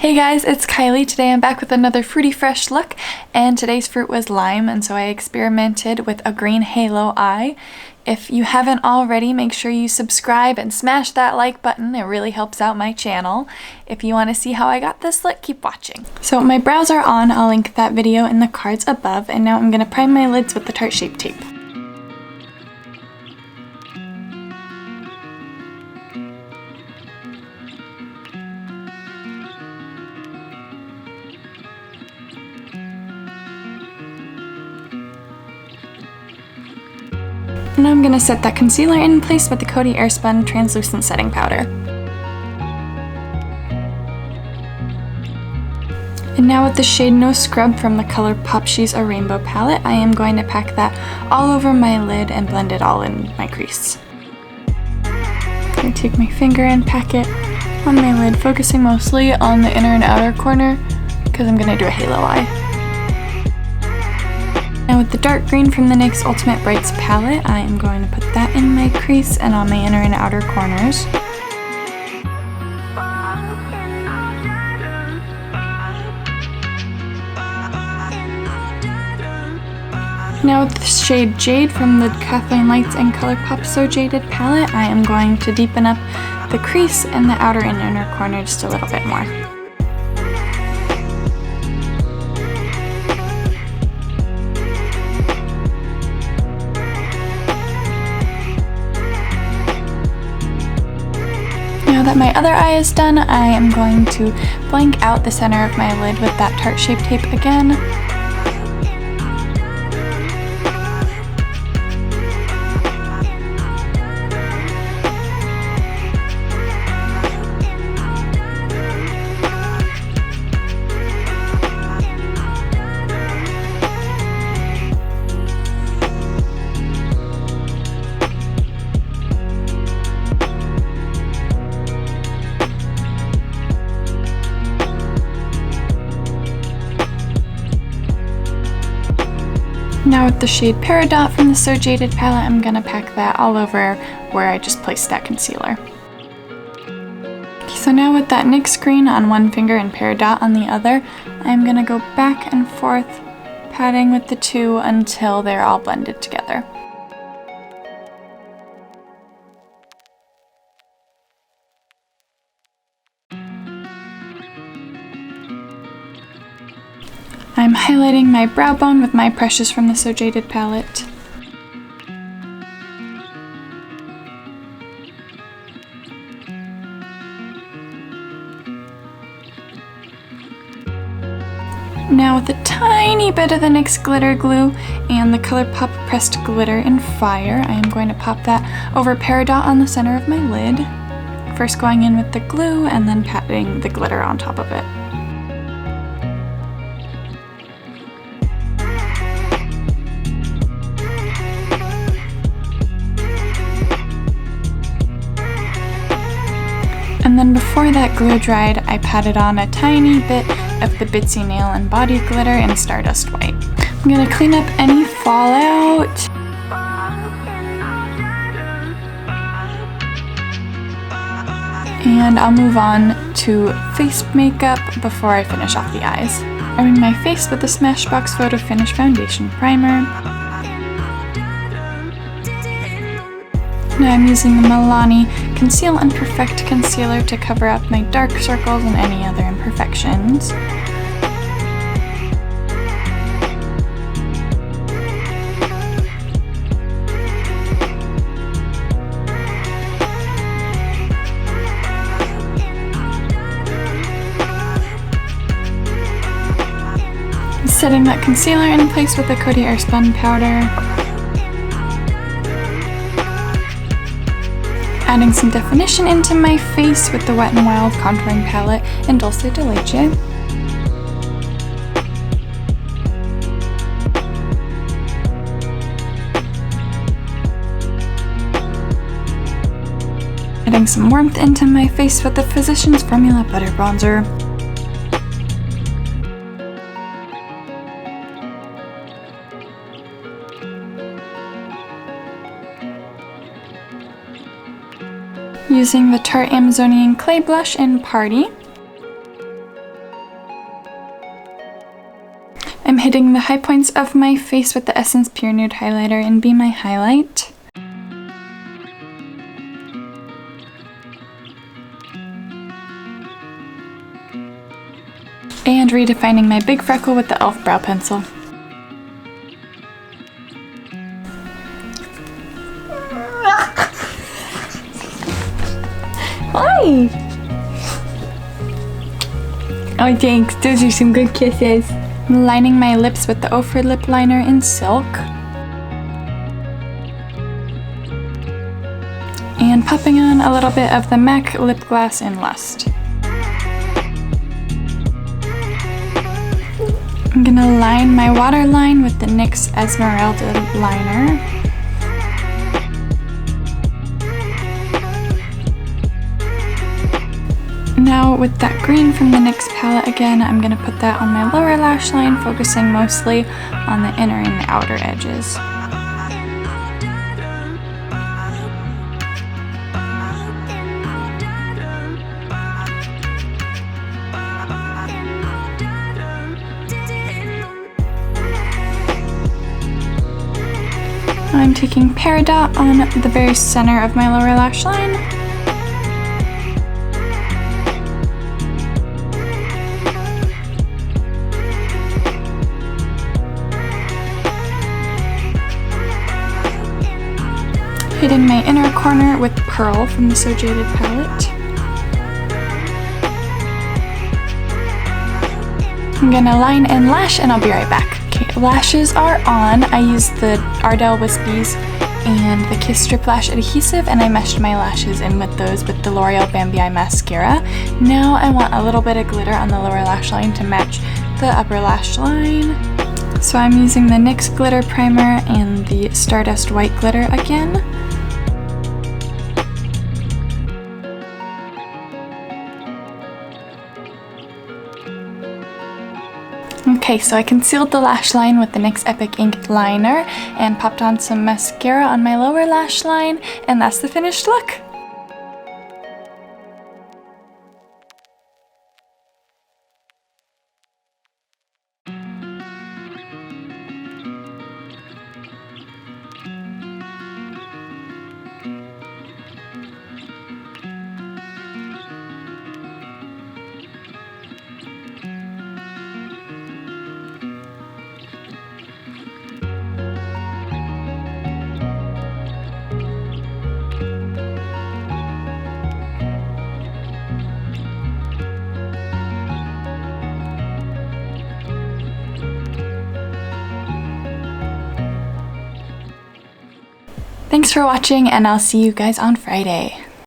Hey guys, it's Kylie. Today I'm back with another fruity fresh look, and today's fruit was lime, and so I experimented with a green halo eye. If you haven't already, make sure you subscribe and smash that like button. It really helps out my channel. If you want to see how I got this look, keep watching. So my brows are on. I'll link that video in the cards above, and now I'm going to prime my lids with the Tarte Shape Tape. Now I'm going to set that concealer in place with the Coty Airspun Translucent Setting Powder. And now with the shade No Scrub from the Colourpop She's a Rainbow palette, I am going to pack that all over my lid and blend it all in my crease. I take my finger and pack it on my lid, focusing mostly on the inner and outer corner because I'm going to do a halo eye. Now with the dark green from the NYX Ultimate Brights palette, I am going to put that in my crease and on my inner and outer corners. Now with the shade Jade from the Kathleen Lights and Colourpop So Jaded palette, I am going to deepen up the crease and the outer and inner corner just a little bit more. Now that my other eye is done, I am going to blank out the center of my lid with that Tarte Shape Tape again. Now with the shade Peridot from the So Jaded palette, I'm going to pack that all over where I just placed that concealer. Okay, so now with that NYX green on one finger and Peridot on the other, I'm going to go back and forth, patting with the two until they're all blended together. I'm highlighting my brow bone with My Precious from the So Jaded palette. Now with a tiny bit of the NYX glitter glue and the Colourpop Pressed Glitter in Fire, I am going to pop that over Peridot on the center of my lid. First going in with the glue and then patting the glitter on top of it. And then before that glue dried, I patted on a tiny bit of the Bitzy Nail and Body Glitter in Stardust White. I'm going to clean up any fallout. And I'll move on to face makeup before I finish off the eyes. Priming my face with the Smashbox Photo Finish Foundation Primer. Now I'm using the Milani Conceal and Perfect Concealer to cover up my dark circles and any other imperfections. Setting that concealer in place with the Coty Airspun powder. Adding some definition into my face with the Wet n Wild contouring palette in Dulce de Leche. Adding some warmth into my face with the Physicians Formula Butter Bronzer. using the Tarte Amazonian Clay Blush in Party. hitting the high points of my face with the Essence Pure Nude highlighter in Be My Highlight. And redefining my big freckle with the e.l.f. brow pencil. Hi! Oh thanks, those are some good kisses. I'm lining my lips with the Ofra lip liner in Silk. And popping on a little bit of the MAC lip gloss in Lust. I'm gonna line my waterline with the NYX Esmerelda liner. Now with that green from the NYX palette again, I'm gonna put that on my lower lash line, focusing mostly on the inner and the outer edges. I'm taking Peridot on the very center of my lower lash line. Hitting my inner corner with Pearl from the So Jaded palette. I'm gonna line and lash and I'll be right back. Okay, lashes are on. I used the Ardell Wispies and the Kiss Strip Lash Adhesive, and I meshed my lashes in with those with the L'Oreal Bambi Eye Mascara. Now I want a little bit of glitter on the lower lash line to match the upper lash line. So I'm using the NYX Glitter Primer and the Stardust White Glitter again. Okay, so I concealed the lash line with the NYX Epic Ink liner and popped on some mascara on my lower lash line, and that's the finished look. Thanks for watching, and I'll see you guys on Friday.